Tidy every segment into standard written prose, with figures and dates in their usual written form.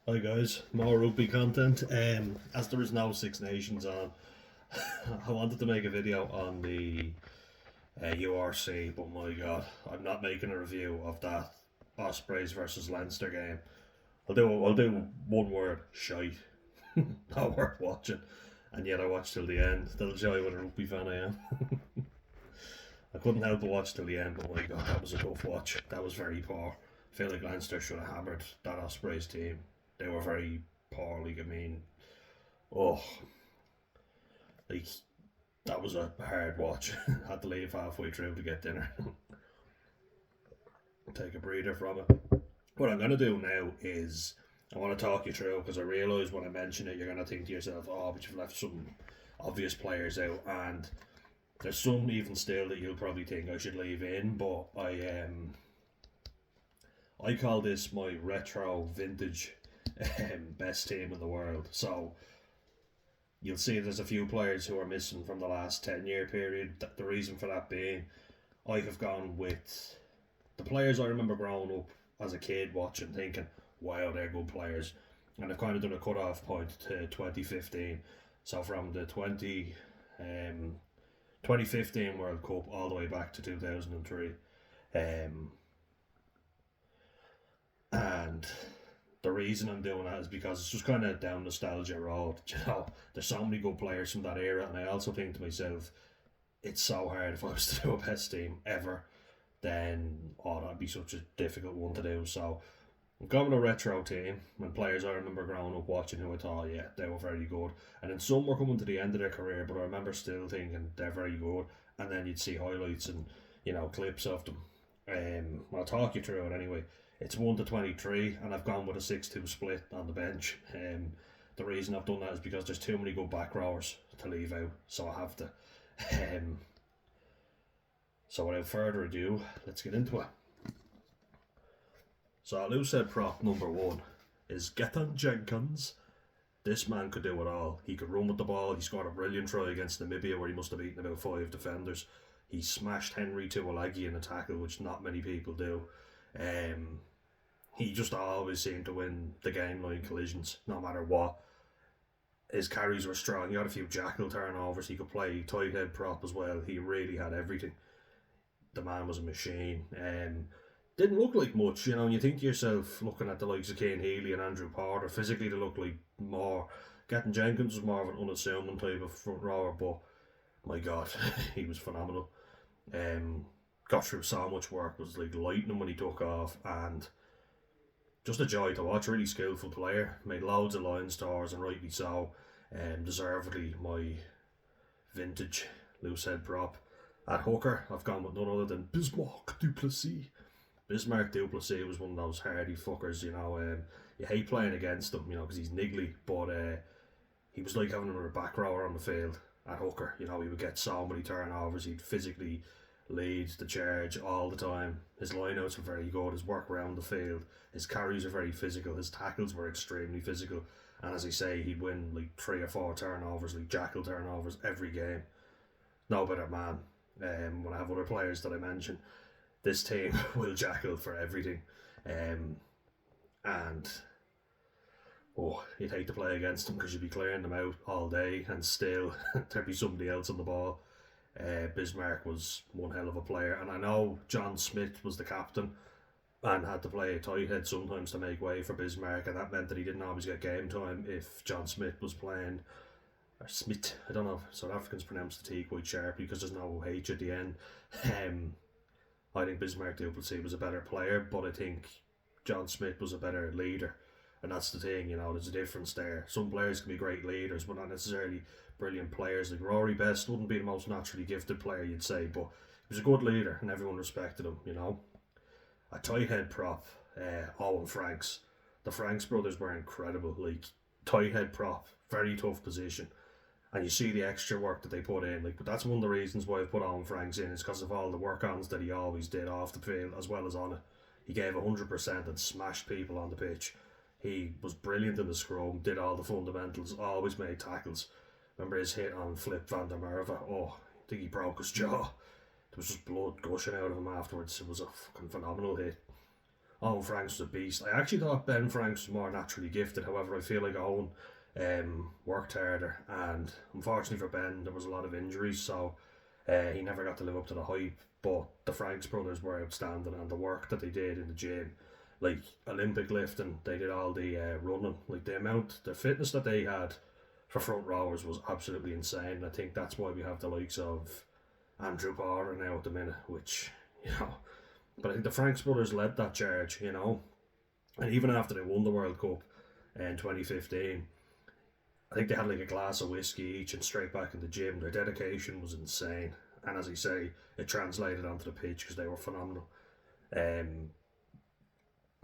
Hi guys, more rugby content. As there is no Six Nations on, I wanted to make a video on the URC, but my god, I'm not making a review of that Ospreys versus Leinster game. I'll do one word: shite. Not worth watching. And yet I watched till the end. That'll show you what a rugby fan I am. I couldn't help but watch till the end, but my god, that was a tough watch. That was very poor. I feel like Leinster should have hammered that Ospreys team. They were very poor. Like, I mean, oh, like that was a hard watch. Had to leave halfway through to get dinner. Take a breather from it. What I'm gonna do now is I want to talk you through because I realise when I mention it, you're gonna think to yourself, "Oh, but you've left some obvious players out," and there's some even still that you'll probably think I should leave in. But I call this my retro vintage best team in the world. So you'll see there's a few players who are missing from the last 10-year period. The reason for that being, I have gone with the players I remember growing up as a kid watching, thinking, wow, they're good players. And I've kind of done a cut-off point to 2015. So from the 2015 World Cup all the way back to 2003. And the reason I'm doing that is because it's just kind of down nostalgia road. There's so many good players from that era, and I also think to myself, it's so hard if I was to do a best team ever, then that'd be such a difficult one to do. So I'm going with a retro team and players I remember growing up watching who I thought, yeah, they were very good. And then some were coming to the end of their career, but I remember still thinking they're very good. And then you'd see highlights and clips of them. I'll talk you through it anyway. It's 1 to 23, and I've gone with a 6-2 split on the bench. The reason I've done that is because there's too many good back rowers to leave out, so I have to. So without further ado, let's get into it. So loose head prop number one is Gethan Jenkins. This man could do it all. He could run with the ball. He scored a brilliant try against Namibia where he must have beaten about 5 defenders. He smashed Henry Tuilagi in a tackle, which not many people do. He just always seemed to win the game line collisions, no matter what. His carries were strong. He had a few jackal turnovers. He could play tight head prop as well. He really had everything. The man was a machine. Didn't look like much, and you think to yourself, looking at the likes of Kane Healy and Andrew Porter, physically they look like more. Gethin Jenkins was more of an unassuming type of front rower, but my God, he was phenomenal. Got through so much work, was like lightning when he took off, and just a joy to watch. Really skillful player, made loads of line stars, and rightly so. Deservedly my vintage loose head prop. At hooker, I've gone with none other than Bismarck du Plessis. Bismarck du Plessis was one of those hardy fuckers, you hate playing against him, because he's niggly, but he was like having a back rower on the field at hooker. He would get so many turnovers, he'd physically lead the charge all the time. His lineouts were very good, his work around the field, his carries were very physical, his tackles were extremely physical, and as I say, he'd win like 3 or 4 turnovers, like jackal turnovers every game. No better man. When I have other players that I mention, this team will jackal for everything. And you'd hate to play against them because you'd be clearing them out all day and still there'd be somebody else on the ball. Bismarck was one hell of a player, and I know John Smith was the captain and had to play a tight head sometimes to make way for Bismarck, and that meant that he didn't always get game time if John Smith was playing, or Smith, I don't know if South Africans pronounce the T quite sharply because there's no H at the end. I think Bismarck du Plessis was a better player, but I think John Smith was a better leader. And that's the thing, there's a difference there. Some players can be great leaders, but not necessarily brilliant players. Like Rory Best wouldn't be the most naturally gifted player, you'd say, but he was a good leader and everyone respected him, A tight head prop, Owen Franks. The Franks brothers were incredible. Like, tight head prop, very tough position. And you see the extra work that they put in. But that's one of the reasons why I put Owen Franks in, is because of all the work-ons that he always did off the field as well as on it. He gave 100% and smashed people on the pitch. He was brilliant in the scrum, did all the fundamentals, always made tackles. Remember his hit on Flip van der Merwe? I think he broke his jaw. There was just blood gushing out of him afterwards. It was a fucking phenomenal hit. Owen Franks was a beast. I actually thought Ben Franks was more naturally gifted. However, I feel like Owen worked harder, and unfortunately for Ben, there was a lot of injuries, so he never got to live up to the hype. But the Franks brothers were outstanding, and the work that they did in the gym, like Olympic lifting, they did all the running, like the fitness that they had for front rowers was absolutely insane. I think that's why we have the likes of Andrew Porter now at the minute, which, you know, but I think the Franks brothers led that charge, you know, and even after they won the World Cup in 2015, I think they had like a glass of whiskey each and straight back in the gym. Their dedication was insane, and as I say, it translated onto the pitch because they were phenomenal. Um,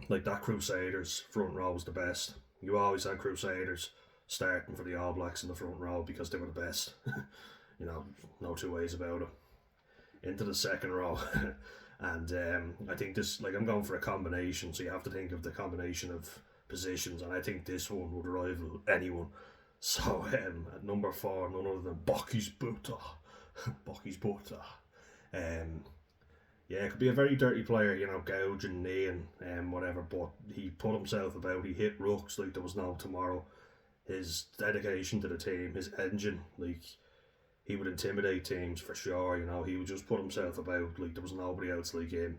like that Crusaders front row was the best. You always had Crusaders starting for the All Blacks in the front row because they were the best. You know, no two ways about it. Into the second row. And I think this, like, I'm going for a combination, so you have to think of the combination of positions, and I think this one would rival anyone. So at number 4, none other than Bocky's Buta. Bocky's Buta. Yeah, it could be a very dirty player, you know, gouging, knee and whatever, but he put himself about, he hit rucks like there was no tomorrow. His dedication to the team, his engine, like, he would intimidate teams for sure, you know, he would just put himself about like there was nobody else like him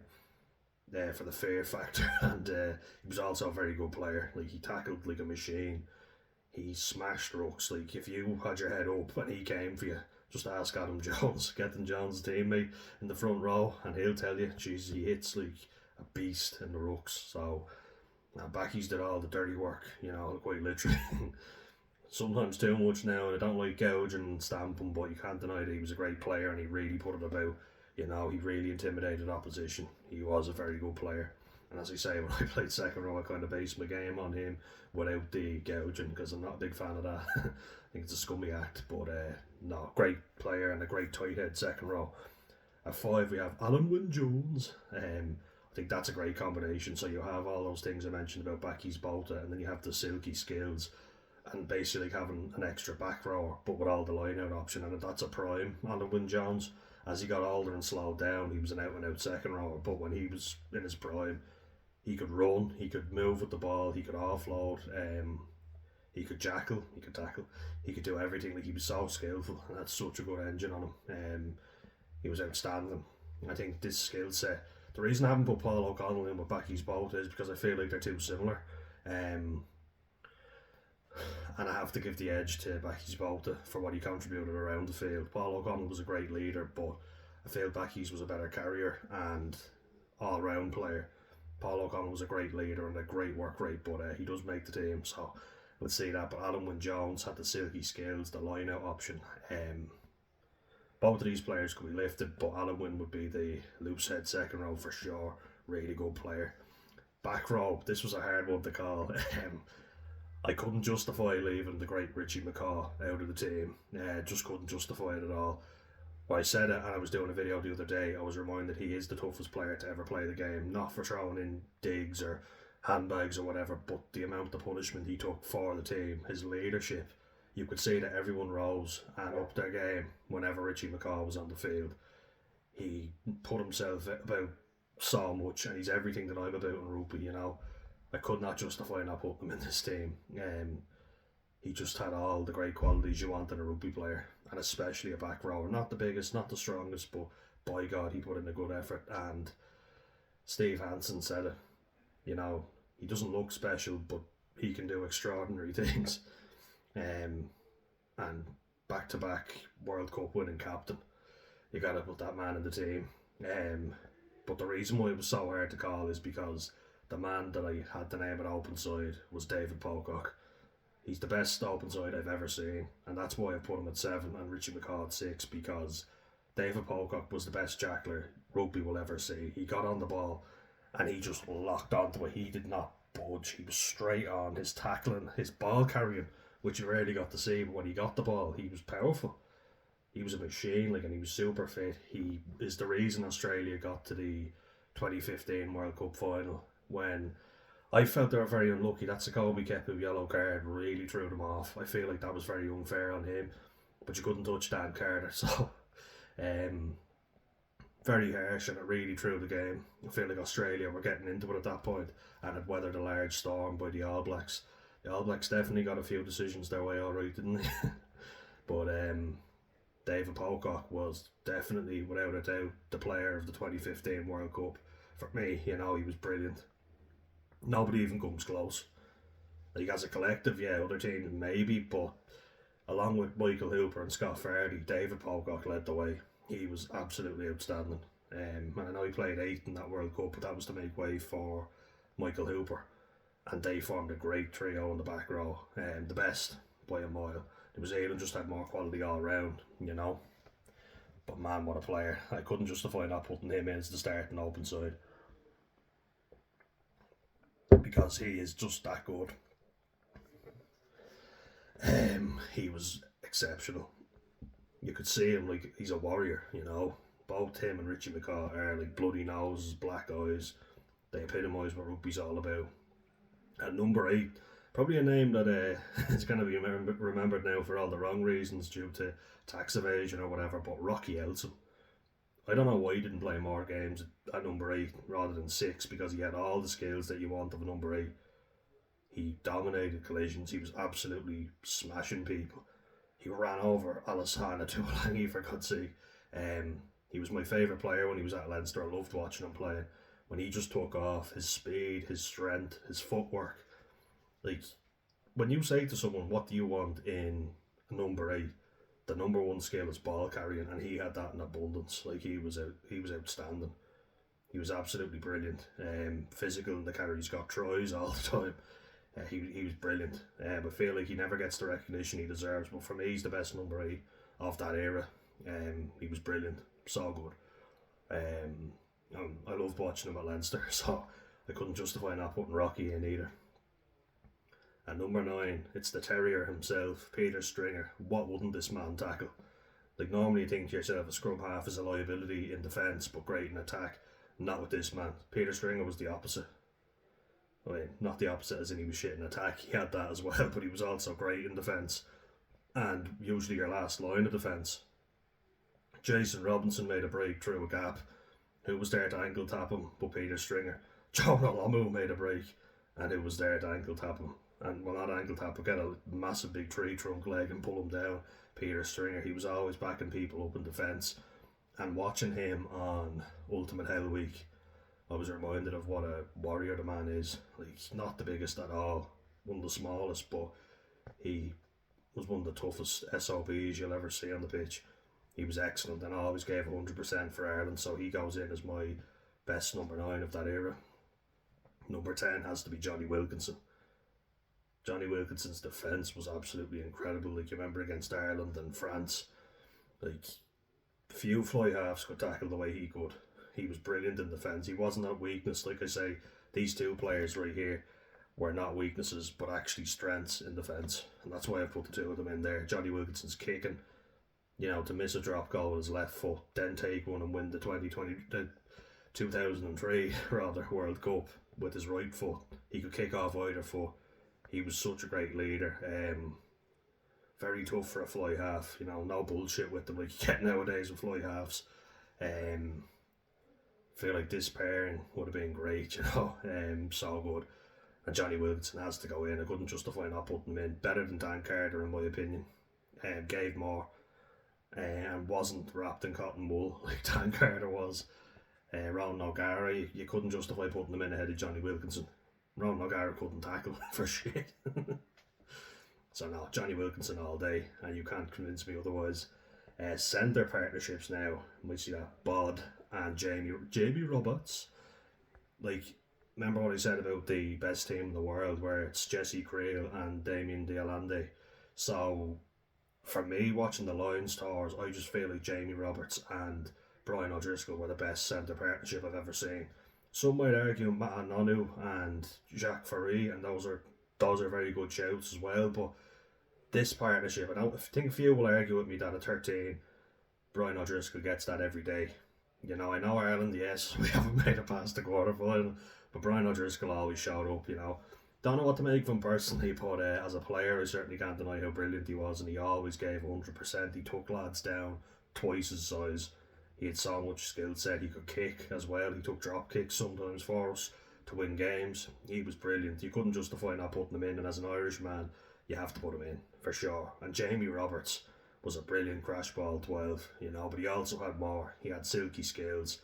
for the fear factor. And he was also a very good player, like he tackled like a machine, he smashed rucks. Like if you had your head up and he came for you, just ask Adam Jones, Gethin Jones' teammate in the front row, and he'll tell you, jeez, he hits like a beast in the rucks. So Backies did all the dirty work, you know, quite literally. Sometimes too much now, and I don't like gouging and stamping, but you can't deny that he was a great player and he really put it about. You know, he really intimidated opposition. He was a very good player. And as I say, when I played second row, I kind of based my game on him without the gouging because I'm not a big fan of that. I think it's a scummy act, but no, great player and a great tight head second row. At 5, we have Alan Wynne-Jones. I think that's a great combination. So you have all those things I mentioned about Backy's Bolter, and then you have the silky skills, and basically having an extra back rower, but with all the line out option, and that's a prime Alan Wynne-Jones. As he got older and slowed down, he was an out and out second rower, but when he was in his prime, he could run, he could move with the ball, he could offload, he could jackal, he could tackle, he could do everything. Like, he was so skillful and had such a good engine on him. He was outstanding. I think this skill set, the reason I haven't put Paul O'Connell in with Backy's boat is because I feel like they're too similar. And I have to give the edge to Backy's Bolter for what he contributed around the field. Paul O'Connell was a great leader, but I feel Backy's was a better carrier and all-round player. Paul O'Connell was a great leader and a great work rate, but he does make the team, so let's see that. But Alan Wynne-Jones had the silky skills, the line-out option. Both of these players could be lifted, but Alan Wynne would be the loose head second row for sure. Really good player. Back row, this was a hard one to call. I couldn't justify leaving the great Richie McCaw out of the team. Just couldn't justify it at all. When I said it, and I was doing a video the other day, I was reminded he is the toughest player to ever play the game. Not for throwing in digs or handbags or whatever, but the amount of punishment he took for the team, his leadership. You could see that everyone rose and upped their game whenever Richie McCaw was on the field. He put himself about so much, and he's everything that I'm about in rugby, you know. I could not justify not putting him in this team. He just had all the great qualities you want in a rugby player, and especially a back rower. Not the biggest, not the strongest, but by God, he put in a good effort. And Steve Hansen said it, you know, he doesn't look special, but he can do extraordinary things. And back-to-back World Cup winning captain, you got to put that man in the team. But the reason why it was so hard to call is because the man that I had to name at open side was David Pocock. He's the best open side I've ever seen, and that's why I put him at 7 and Richie McCaw at 6, because David Pocock was the best jackler rugby will ever see. He got on the ball and he just locked onto it. He did not budge. He was straight on. His tackling, his ball carrying, which you rarely got to see, but when he got the ball, he was powerful. He was a machine, like, and he was super fit. He is the reason Australia got to the 2015 World Cup final, when I felt they were very unlucky. That Jacoby Kepu yellow card really threw them off. I feel like that was very unfair on him, but you couldn't touch Dan Carter. So very harsh, and it really threw the game. I feel like Australia were getting into it at that point and had weathered a large storm by the All Blacks. The All Blacks definitely got a few decisions their way alright, didn't they? But David Pocock was definitely, without a doubt, the player of the 2015 World Cup. For me, he was brilliant. Nobody even comes close. Like, as a collective, yeah, other teams maybe, but along with Michael Hooper and Scott Fardy, David Pocock led the way. He was absolutely outstanding. And I know he played 8th in that World Cup, but that was to make way for Michael Hooper. And they formed a great trio in the back row. The best by a mile. It was Ireland just had more quality all round, But man, what a player. I couldn't justify not putting him in as the starting open side. Because he is just that good. He was exceptional. You could see him like he's a warrior, Both him and Richie McCaw are like bloody noses, black eyes. They epitomise what rugby's all about. And number 8, probably a name that is going to be remembered now for all the wrong reasons due to tax evasion or whatever, but Rocky Elsom. I don't know why he didn't play more games at number 8 rather than 6, because he had all the skills that you want of a number 8. He dominated collisions. He was absolutely smashing people. He ran over Alasana Tuolangi, for God's sake. He was my favourite player when he was at Leinster. I loved watching him play. When he just took off, his speed, his strength, his footwork. Like, when you say to someone, what do you want in a number 8? The number 1 skill is ball carrying, and he had that in abundance. Like, he was outstanding. He was absolutely brilliant. Physical in the carries, got tries all the time. He was brilliant. I feel like he never gets the recognition he deserves, but for me, he's the best number 8 of that era. He was brilliant, so good. I loved watching him at Leinster, so I couldn't justify not putting Rocky in either. And number 9, it's the terrier himself, Peter Stringer. What wouldn't this man tackle? Like, normally you think to yourself a scrum half is a liability in defence, but great in attack. Not with this man. Peter Stringer was the opposite. Not the opposite as in he was shit in attack, he had that as well, but he was also great in defence. And usually your last line of defence. Jason Robinson made a break through a gap. Who was there to ankle tap him but Peter Stringer? Jonah Lomu made a break, and who was there to ankle tap him? And well, not ankle tap, but get a massive big tree trunk leg and pull him down. Peter Stringer, he was always backing people up in defence. And watching him on Ultimate Hell Week, I was reminded of what a warrior the man is. Like, not the biggest at all, one of the smallest, but he was one of the toughest SOBs you'll ever see on the pitch. He was excellent and always gave 100% for Ireland, so he goes in as my best number 9 of that era. Number 10 has to be Johnny Wilkinson. Johnny Wilkinson's defence was absolutely incredible. Like, you remember against Ireland and France, like, few fly halves could tackle the way he could. He was brilliant in defence. He wasn't a weakness. Like I say, these 2 players right here were not weaknesses, but actually strengths in defence. And that's why I put the 2 of them in there. Johnny Wilkinson's kicking, to miss a drop goal with his left foot, then take one and win the 2003 World Cup with his right foot. He could kick off either foot. He was such a great leader. Very tough for a fly half. No bullshit with them like you get nowadays with fly halves. Feel like this pairing would have been great, so good. And Johnny Wilkinson has to go in. I couldn't justify not putting him in. Better than Dan Carter in my opinion. Gave more. And wasn't wrapped in cotton wool like Dan Carter was. Ronan O'Gara, you couldn't justify putting him in ahead of Johnny Wilkinson. Ronan O'Gara couldn't tackle for shit. So no, Johnny Wilkinson all day, and you can't convince me otherwise. Centre partnerships now. We see that Bod and Jamie Roberts. Like, remember what I said about the best team in the world, where it's Jesse Creel and Damien Dialande. So for me, watching the Lions tours, I just feel like Jamie Roberts and Brian O'Driscoll were the best centre partnership I've ever seen. Some might argue Matt Nonu and Jacques Faree, and those are very good shouts as well, but this partnership, I think few will argue with me that at 13, Brian O'Driscoll gets that every day. I know Ireland, yes, we haven't made it past the quarter-final, but Brian O'Driscoll always showed up, Don't know what to make of him personally, but as a player, I certainly can't deny how brilliant he was, and he always gave 100%. He took lads down twice his size. He had so much skill set. He could kick as well. He took drop kicks sometimes for us to win games. He was brilliant. You couldn't justify not putting him in, and as an Irishman, you have to put him in for sure. And Jamie Roberts was a brilliant crash ball 12, you know, but he also had more. He had silky skills.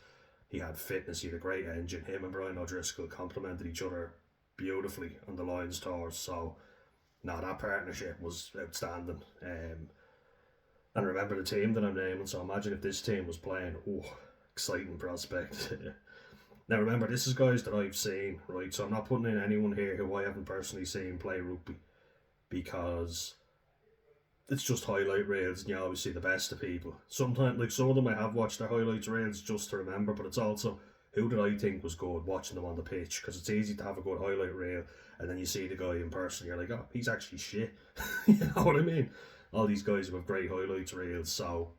He had fitness. He had a great engine. Him and Brian O'Driscoll complemented each other beautifully on the Lions tours. So, no, that partnership was outstanding. And remember the team that I'm naming. So imagine if this team was playing. Oh, exciting prospect. Now remember, this is guys that I've seen, right? So I'm not putting in anyone here who I haven't personally seen play rugby, because it's just highlight reels and you always see the best of people. Sometimes, like some of them I have watched their highlights reels just to remember, but it's also who did I think was good watching them on the pitch, because it's easy to have a good highlight reel and then you see the guy in person, you're like, oh, he's actually shit. You know what I mean? All these guys who have great highlights reels, so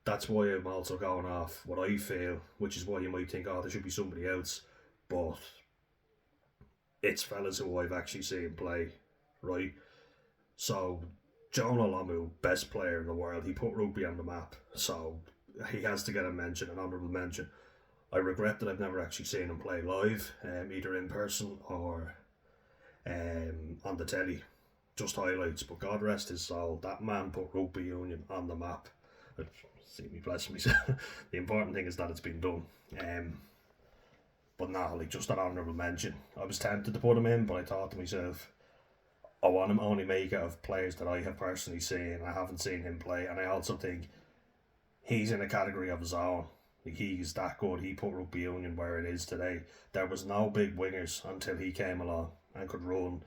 that's why I'm also going off what I feel, which is why you might think, oh, there should be somebody else, but it's fellas who I've actually seen play, right? So, Jonah Lomu, best player in the world, he put rugby on the map, so he has to get a mention, an honourable mention. I regret that I've never actually seen him play live, either in person or on the telly, just highlights, but God rest his soul, that man put rugby union on the map. See me blessing myself. The important thing is that it's been done. But nah, like just an honourable mention. I was tempted to put him in, but I thought to myself, I want him only make it of players that I have personally seen. I haven't seen him play, and I also think he's in a category of his own. Like, he's that good. He put rugby union where it is today. There was no big wingers until he came along and could run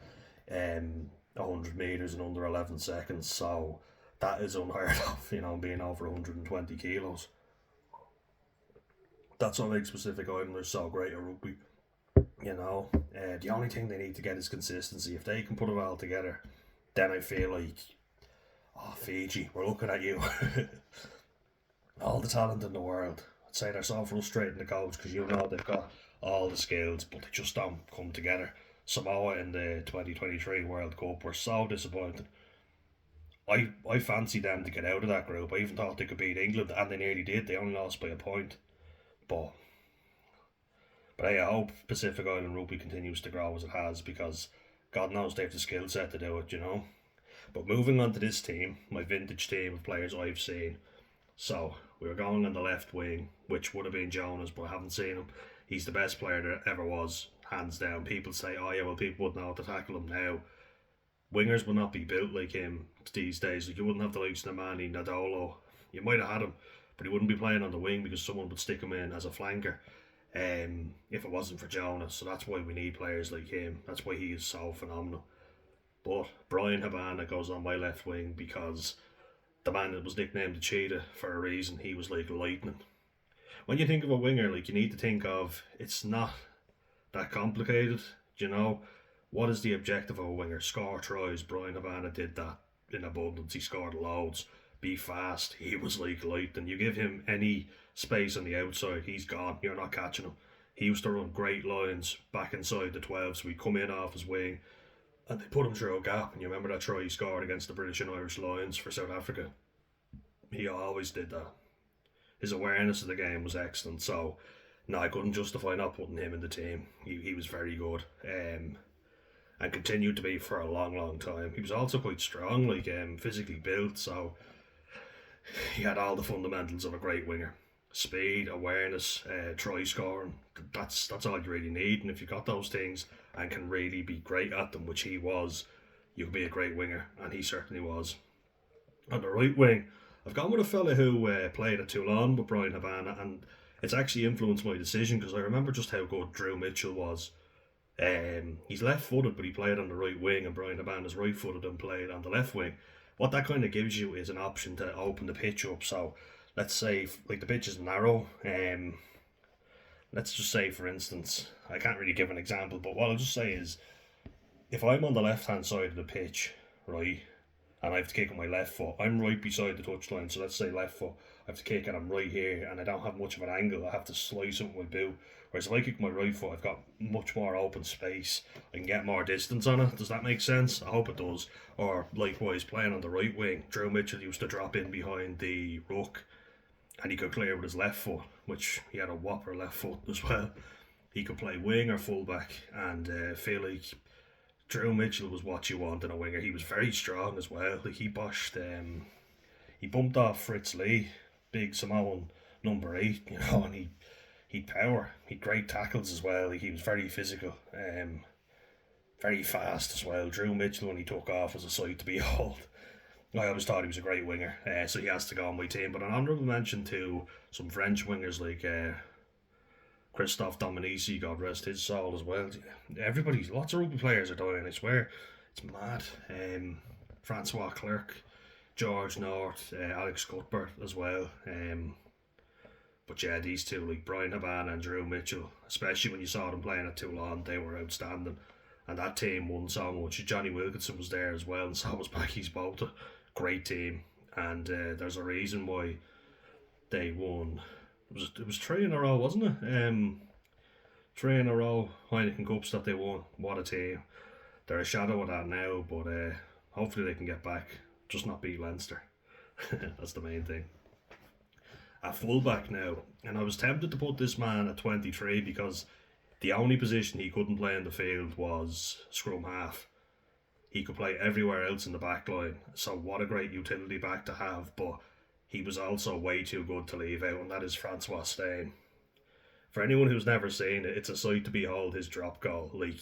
100 metres in under 11 seconds. So that is unheard of, you know, being over 120 kilos. That's what makes Pacific Islanders so great at rugby. You know, the only thing they need to get is consistency. If they can put it all together, then I feel like, oh, Fiji, we're looking at you. All the talent in the world. I'd say they're so frustrating the coach, because you know they've got all the skills, but they just don't come together. Samoa in the 2023 World Cup were so disappointing. I fancy them to get out of that group. I even thought they could beat England, and they nearly did. They only lost by a point. But hey, I hope Pacific Island Rugby continues to grow as it has, because God knows they have the skill set to do it, you know. But moving on to this team, my vintage team of players I've seen. So, we were going on the left wing, which would have been Jonas, but I haven't seen him. He's the best player there ever was, hands down. People say, oh yeah, well, people wouldn't know how to tackle him now. Wingers will not be built like him these days. Like, you wouldn't have the likes of Nemani, Nadolo. You might have had him, but he wouldn't be playing on the wing because someone would stick him in as a flanker if it wasn't for Jonas. So that's why we need players like him. That's why he is so phenomenal. But Brian Habana goes on my left wing because the man that was nicknamed the Cheetah for a reason. He was like lightning. When you think of a winger, like, you need to think of, it's not that complicated, you know. What is the objective of a winger? Score tries. Brian Habana did that in abundance. He scored loads. Be fast. He was like lightning. You give him any space on the outside, he's gone. You're not catching him. He used to run great lines back inside the 12, so we'd come in off his wing and they put him through a gap. And you remember that try he scored against the British and Irish Lions for South Africa? He always did that. His awareness of the game was excellent. So, no, I couldn't justify not putting him in the team. He was very good. And continued to be for a long, long time. He was also quite strong, like physically built, so he had all the fundamentals of a great winger. Speed, awareness, try scoring, that's all you really need. And if you've got those things and can really be great at them, which he was, you can be a great winger, and he certainly was. On the right wing, I've gone with a fella who played at Toulon with Brian Habana, and it's actually influenced my decision because I remember just how good Drew Mitchell was. He's left-footed, but he played on the right wing, and Brian Habana's right-footed and played on the left wing. What that kind of gives you is an option to open the pitch up. So, let's say, like, the pitch is narrow. Let's just say, for instance, I can't really give an example, but what I'll just say is, if I'm on the left-hand side of the pitch, right, and I have to kick on my left foot, I'm right beside the touchline, so let's say left foot, I have to kick and I'm right here, and I don't have much of an angle, I have to slice it with my boot. Whereas if I kick my right foot, I've got much more open space. I can get more distance on it. Does that make sense? I hope it does. Or likewise, playing on the right wing, Drew Mitchell used to drop in behind the ruck and he could clear with his left foot, which he had a whopper left foot as well. He could play wing or fullback, and feel like Drew Mitchell was what you want in a winger. He was very strong as well. Like he bumped off Fritz Lee, big Samoan number 8, and he'd power. He'd great tackles as well. Like, he was very physical, very fast as well. Drew Mitchell, when he took off, was a sight to behold. I always thought he was a great winger, so he has to go on my team. But an honourable mention to some French wingers like Christophe Dominici, God rest his soul as well. Everybody, lots of rugby players are dying, I swear. It's mad. Francois Clerc, George North, Alex Cuthbert as well. But yeah, these two, like Brian Habana and Drew Mitchell, especially when you saw them playing at Toulon, they were outstanding. And that team won so much. Johnny Wilkinson was there as well, and so was Packy's Bota. Great team. And there's a reason why they won. It was 3 in a row, wasn't it? 3 in a row Heineken Cups that they won. What a team. They're a shadow of that now, but hopefully they can get back. Just not beat Leinster. That's the main thing. At fullback now, and I was tempted to put this man at 23 because the only position he couldn't play in the field was scrum half. He could play everywhere else in the back line, so what a great utility back to have, but he was also way too good to leave out, and that is Francois Steyn. For anyone who's never seen it, it's a sight to behold his drop goal. Like,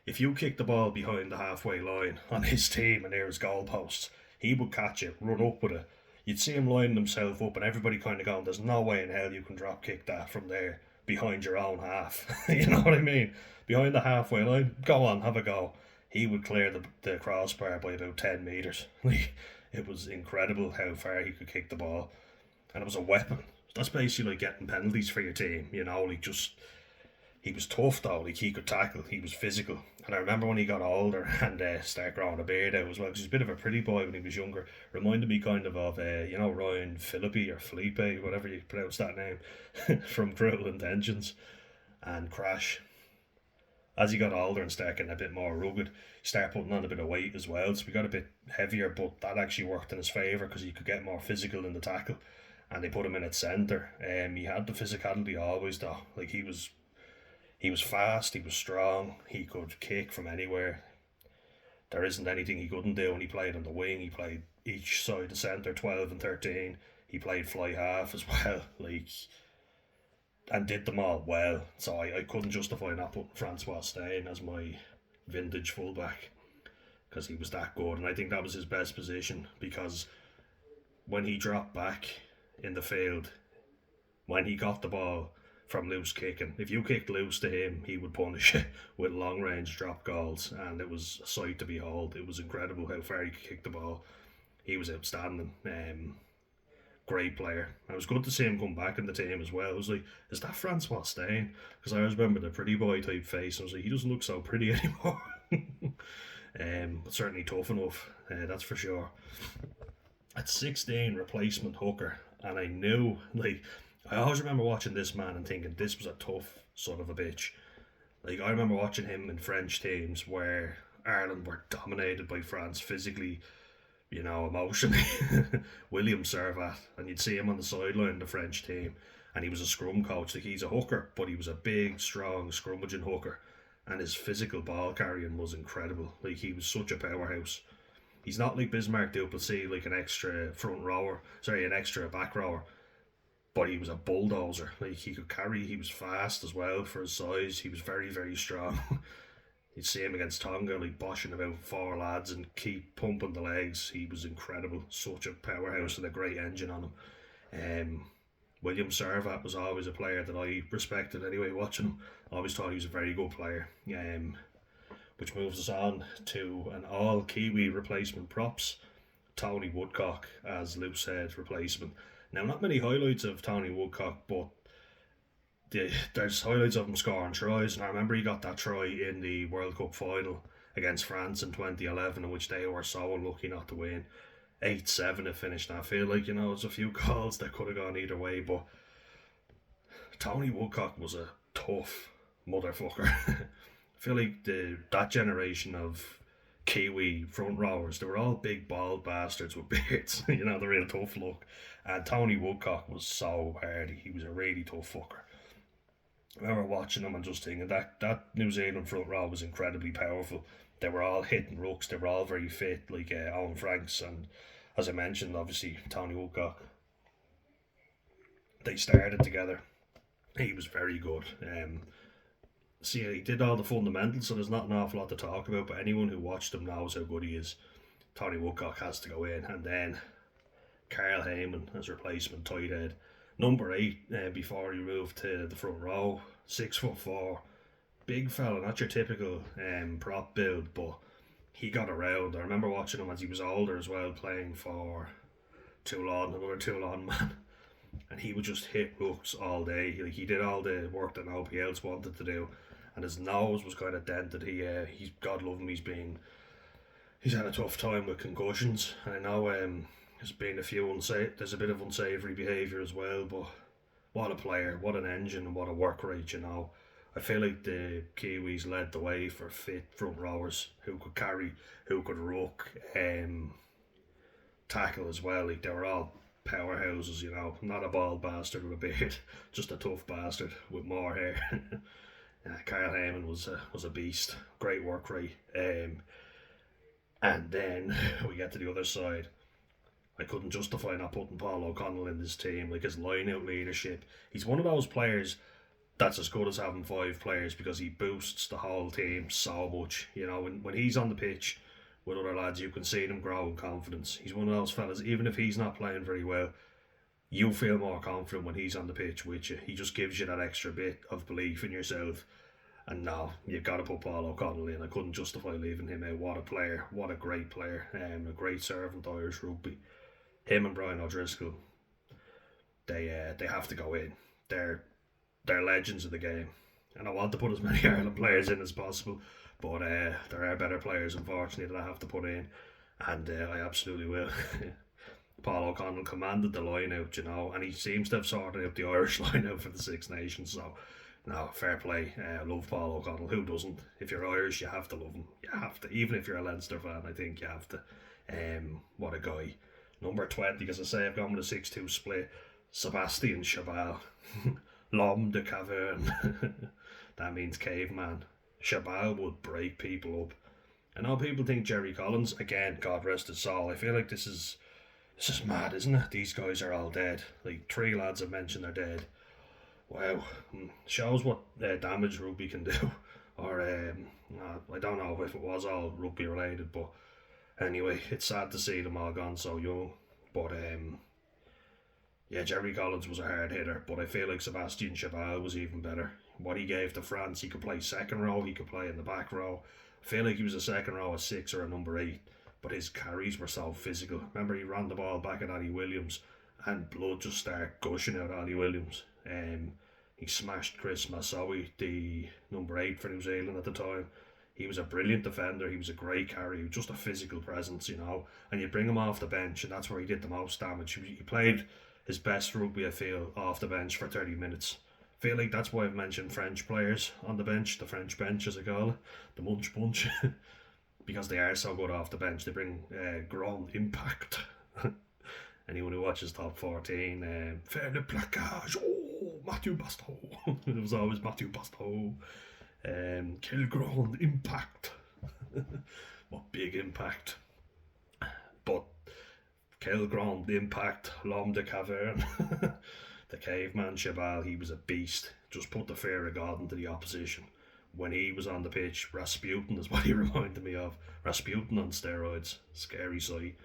if you kick the ball behind the halfway line on his team and near his goalposts, he would catch it, run up with it. You'd see him lining himself up and everybody kind of going, there's no way in hell you can drop kick that from there behind your own half. You know what I mean? Behind the halfway line, go on, have a go. He would clear the crossbar by about 10 metres. It was incredible how far he could kick the ball. And it was a weapon. That's basically like getting penalties for your team, he was tough though, he could tackle, he was physical. And I remember when he got older and started growing a beard out as well, because he was a bit of a pretty boy when he was younger. Reminded me kind of Ryan Phillippe or Felipe, whatever you pronounce that name, from Cruel Intentions and Crash. As he got older and started getting a bit more rugged, he started putting on a bit of weight as well, so he got a bit heavier, but that actually worked in his favour because he could get more physical in the tackle, and they put him in at centre. He had the physicality always though, he was fast, he was strong, he could kick from anywhere. There isn't anything he couldn't do when he played on the wing. He played each side of centre, 12 and 13. He played fly half as well, and did them all well. So I couldn't justify not putting Francois Steyn as my vintage fullback because he was that good. And I think that was his best position because when he dropped back in the field, when he got the ball from loose kicking, if you kicked loose to him, he would punish it with long range drop goals, and it was a sight to behold. It was incredible how far he could kick the ball. He was outstanding. Great player. It was good to see him come back in the team as well. I was like, is that Francois Steyn? Because I always remember the pretty boy type face. I was like, he doesn't look so pretty anymore. But certainly tough enough, that's for sure. At 16, replacement hooker, and I knew, I always remember watching this man and thinking this was a tough son of a bitch. I remember watching him in French teams where Ireland were dominated by France physically, emotionally. William Servat, and you'd see him on the sideline of the French team, and he was a scrum coach. He's a hooker, but he was a big, strong, scrummaging hooker, and his physical ball carrying was incredible. He was such a powerhouse. He's not like Bismarck Duplessis, an extra an extra back rower. But he was a bulldozer. He could carry, he was fast as well for his size. He was very, very strong. You'd see him against Tonga, boshing about 4 lads and keep pumping the legs. He was incredible. Such a powerhouse and a great engine on him. William Servat was always a player that I respected anyway, watching him. I always thought he was a very good player. Which moves us on to an all-Kiwi replacement props. Tony Woodcock as loose head replacement. Now, not many highlights of Tony Woodcock, but there's highlights of him scoring tries, and I remember he got that try in the World Cup final against France in 2011, in which they were so unlucky not to win. 8-7 it finished, and I feel like, there's a few calls that could have gone either way, but Tony Woodcock was a tough motherfucker. I feel like that generation of Kiwi front rowers. They were all big bald bastards with beards. The real tough look. And Tony Woodcock was so hardy. He was a really tough fucker. I remember watching them and just thinking that New Zealand front row was incredibly powerful. They were all hitting rucks. They were all very fit, like Owen Franks and, as I mentioned, obviously Tony Woodcock. They started together. He was very good. See, he did all the fundamentals, so there's not an awful lot to talk about. But anyone who watched him knows how good he is. Tony Woodcock has to go in, and then Carl Heyman as replacement tight head. Number 8 before he moved to the front row, 6'4", big fella, not your typical prop build, but he got around. I remember watching him as he was older as well, playing for Toulon, another Toulon man, and he would just hit rooks all day. Like, he did all the work that nobody else wanted to do, and his nose was kind of dented. He's God love him. He's had a tough time with concussions. I know there's been there's a bit of unsavoury behaviour as well, but what a player, what an engine, and what a work rate, I feel like the Kiwis led the way for fit front rowers who could carry, who could ruck, tackle as well. Like, they were all powerhouses, not a bald bastard with a beard, just a tough bastard with more hair. Carl Heyman was a beast, great work rate. And then we get to the other side. I couldn't justify not putting Paul O'Connell in this team. Like, his line-out leadership. He's one of those players that's as good as having 5 players, because he boosts the whole team so much. When he's on the pitch with other lads, you can see them grow in confidence. He's one of those fellas, even if he's not playing very well, you feel more confident when he's on the pitch with you. He just gives you that extra bit of belief in yourself. And now you've got to put Paul O'Connell in. I couldn't justify leaving him out. What a player, what a great player, a great servant of Irish rugby. Him and Brian O'Driscoll, they have to go in. They're legends of the game, and I want to put as many Ireland players in as possible, but there are better players, unfortunately, that I have to put in, and I absolutely will. Paul O'Connell commanded the line out, and he seems to have sorted out the Irish line out for the Six Nations, so no, fair play. I love Paul O'Connell. Who doesn't? If you're Irish, you have to love him. You have to. Even if you're a Leinster fan, I think you have to. What a guy. Number 20, as I say, I've gone with a 6-2 split. Sebastian Chabal. L'homme de caverne. That means caveman. Chabal would break people up. I know people think Jerry Collins, again, God rest his soul. I feel like this is mad, isn't it? These guys are all dead. Like, 3 lads have mentioned they're dead. Wow, shows what damage rugby can do. Or, I don't know if it was all rugby related, but anyway, it's sad to see them all gone so young. But, yeah, Jerry Collins was a hard hitter, but I feel like Sebastian Chabal was even better. What he gave to France, he could play second row, he could play in the back row. I feel like he was a second row, a 6 or a number 8, but his carries were so physical. Remember, he ran the ball back at Ollie Williams, and blood just started gushing out Ollie Williams. He smashed Chris Massoui, the number 8 for New Zealand at the time. He was a brilliant defender. He was a great carry. He was just a physical presence, And you bring him off the bench, and that's where he did the most damage. He played his best rugby, I feel, off the bench for 30 minutes. I feel like that's why I've mentioned French players on the bench, the French bench as I call it, the Munch Bunch, because they are so good off the bench. They bring grand impact. Anyone who watches Top 14, faire le plaquage, Mathieu Basteau. It was always Mathieu Basteau. Quel grand impact. What big impact. But quel grand impact, l'homme de caverne. The caveman Chabal, he was a beast. Just put the fear of God into the opposition. When he was on the pitch, Rasputin is what he reminded me of. Rasputin on steroids. Scary sight.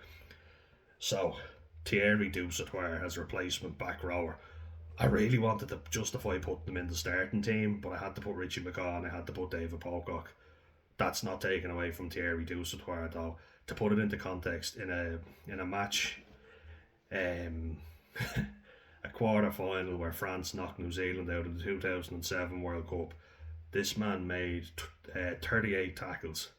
So, Thierry Dusautoir as replacement back rower. I really wanted to justify putting them in the starting team, but I had to put Richie McCaw and I had to put David Pocock. That's not taken away from Thierry Dusautoir, though. To put it into context, in a match, a quarter final where France knocked New Zealand out of the 2007 World Cup, this man made 38 tackles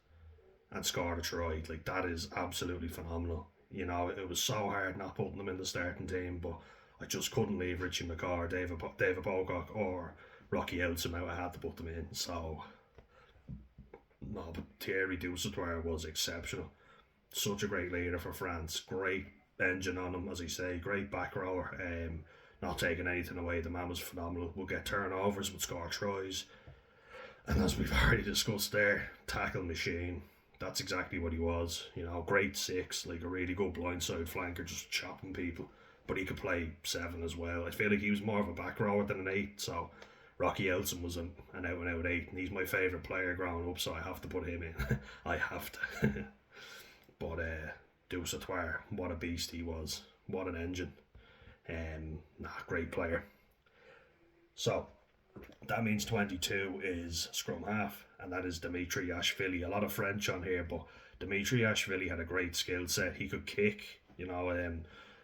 and scored a try. Like, that is absolutely phenomenal. It was so hard not putting them in the starting team, but I just couldn't leave Richie McCaw or David Pocock or Rocky Elsom out. I had to put them in. So No, but Thierry Dusautoir was exceptional. Such a great leader for France. Great engine on him, as I say. Great back rower. Not taking anything away. The man was phenomenal. Would get turnovers, would score tries. And as we've already discussed there, tackle machine. That's exactly what he was. You know, great six, like a really good blindside flanker, just chopping people. But he could play seven as well. I feel like he was more of a back rower than an eight. So Rocky Elson was an out and out eight, and he's my favourite player growing up. So I have to put him in. I have to. But Dusautoir, what a beast he was. What an engine. Great player. So that means 22 is scrum half, and that is Dimitri Ashvili. A lot of French on here, but Dimitri Ashvili had a great skill set. He could kick. You know,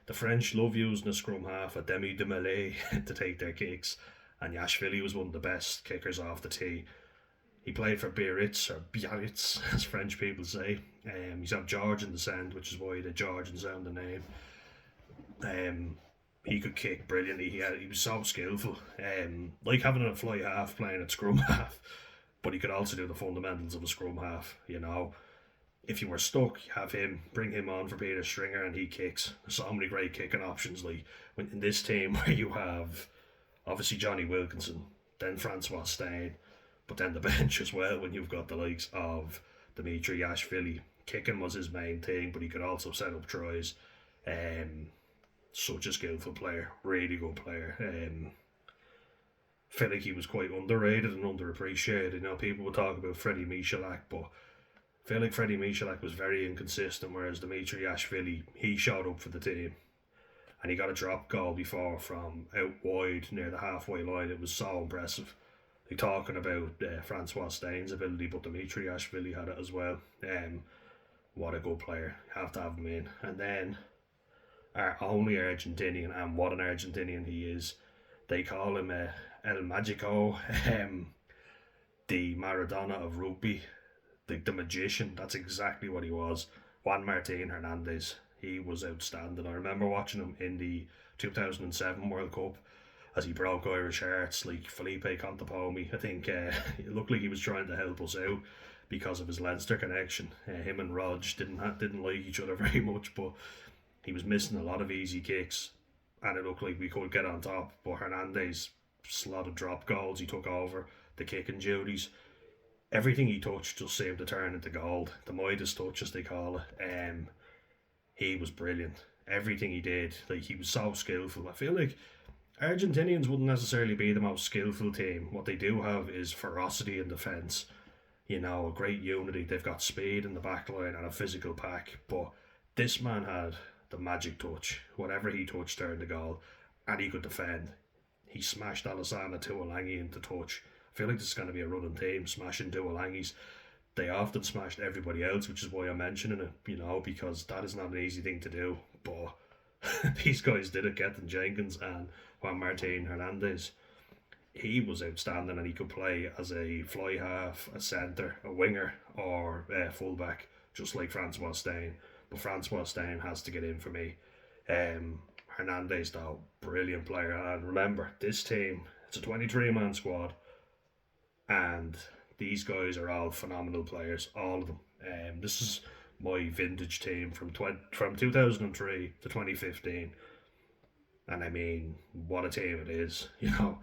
the French love using a scrum half, a demi de mêlée, to take their kicks, and Ashvili was one of the best kickers off the tee. He played for Biarritz, or Biarritz, as French people say. He's of Georgian descent, which is why the Georgians sound the name. He could kick brilliantly. He was so skillful. Like having a fly half playing at scrum half, but he could also do the fundamentals of a scrum half. You know, if you were stuck, you have him, bring him on for Peter Stringer, and he kicks. There's so many great kicking options. Like in this team where you have obviously Johnny Wilkinson, then Francois Steyn, but then the bench as well when you've got the likes of Dimitri Ashvili. Kicking was his main thing, but he could also set up tries. Such a skillful player, really good player. Felt like he was quite underrated and underappreciated. You know, people would talk about Freddie Michalak, but I feel like Freddie Michalak was very inconsistent, whereas Dimitri Ashvili, he showed up for the team. And he got a drop goal before from out wide near the halfway line. It was so impressive. Like talking about Francois Steyn's ability, but Dimitri Ashvili had it as well. What a good player. Have to have him in. And then our only Argentinian, and what an Argentinian he is. They call him El Magico, the Maradona of rugby, the magician. That's exactly what he was. Juan Martin Hernandez. He was outstanding. I remember watching him in the 2007 World Cup as he broke Irish hearts like Felipe Contepomi. I think it looked like he was trying to help us out because of his Leinster connection. Him and Rog didn't like each other very much, but he was missing a lot of easy kicks, and it looked like we could get on top. But Hernandez slotted drop goals. He took over the kicking duties. Everything he touched just seemed to turn into gold. The Midas touch, as they call it. He was brilliant. Everything he did, like he was so skillful. I feel like Argentinians wouldn't necessarily be the most skillful team. What they do have is ferocity in defence. You know, a great unity. They've got speed in the back line and a physical pack. But this man had the magic touch. Whatever he touched turned the goal, and he could defend. He smashed Alassane Tuolangi into touch. I feel like this is going to be a running team, smashing Tuolangis. They often smashed everybody else, which is why I'm mentioning it, you know, because that is not an easy thing to do. But these guys did it, Gethin Jenkins and Juan Martin Hernandez. He was outstanding, and he could play as a fly half, a centre, a winger, or a fullback, just like Francois Steyn. But Francois Steyn has to get in for me. Hernandez, though, brilliant player. And remember, this team, it's a 23-man squad, and these guys are all phenomenal players, all of them. This is my vintage team from 2003 to 2015. And I mean, what a team it is, you know.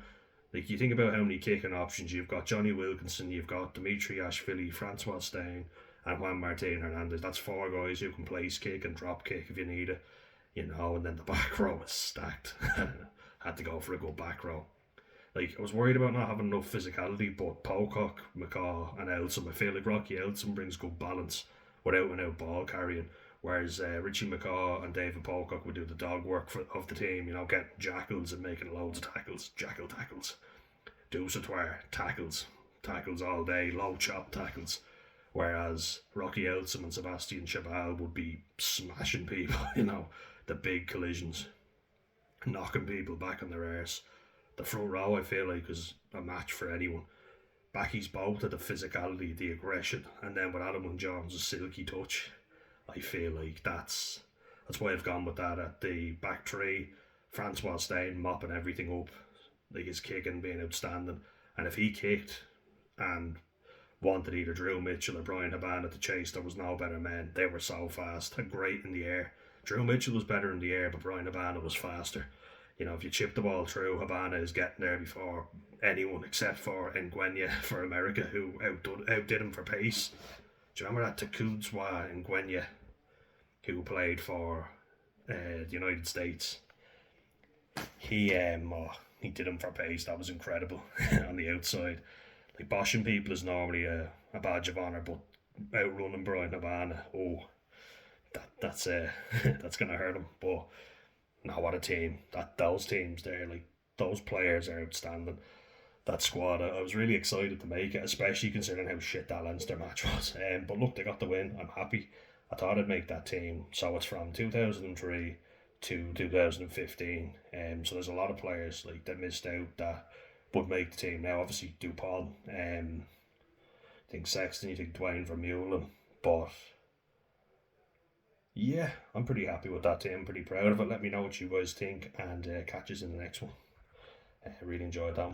Like, you think about how many kicking options you've got. Johnny Wilkinson, you've got Dimitri Ashvili, Francois Steyn, and Juan Martin Hernandez. That's four guys who can place kick and drop kick if you need it, you know. And then the back row is stacked. Had to go for a good back row. Like, I was worried about not having enough physicality, but Pocock, McCaw, and Elsom, I feel like Rocky Elsom brings good balance without and out ball carrying. Whereas Richie McCaw and David Pocock would do the dog work of the team, you know, getting jackals and making loads of tackles, jackal tackles. Dusautoir, tackles all day, low chop tackles. Whereas Rocky Elsom and Sebastian Chabal would be smashing people, you know, the big collisions, knocking people back on their arse. The front row, I feel like, is a match for anyone. Backy's both at the physicality, the aggression, and then with Adam and Jones' silky touch. I feel like that's why I've gone with that at the back three. Francois Steyn mopping everything up, like his kicking being outstanding. And if he kicked and wanted either Drew Mitchell or Brian Habana to chase. There was no better men. They were so fast and great in the air. Drew Mitchell was better in the air, but Brian Habana was faster. You know, if you chip the ball through, Habana is getting there before anyone except for Ngwenya for America, who outdid him for pace. Do you remember that Takudzwa Ngwenya, who played for the United States? He did him for pace. That was incredible on the outside. Like, boshing people is normally a badge of honour, but outrunning Brian Habana, that's that's gonna hurt him. But no, what a team! Those teams there, like, those players are outstanding. That squad, I was really excited to make it, especially considering how shit that Leinster match was. But look, they got the win. I'm happy. I thought I'd make that team. So it's from 2003 to 2015. So there's a lot of players like that missed out that would make the team now. Obviously, Dupont. I think Sexton. You think Dwayne Vermeulen, but yeah, I'm pretty happy with that team. I'm pretty proud of it. Let me know what you guys think, and catch us in the next one. I really enjoyed that one.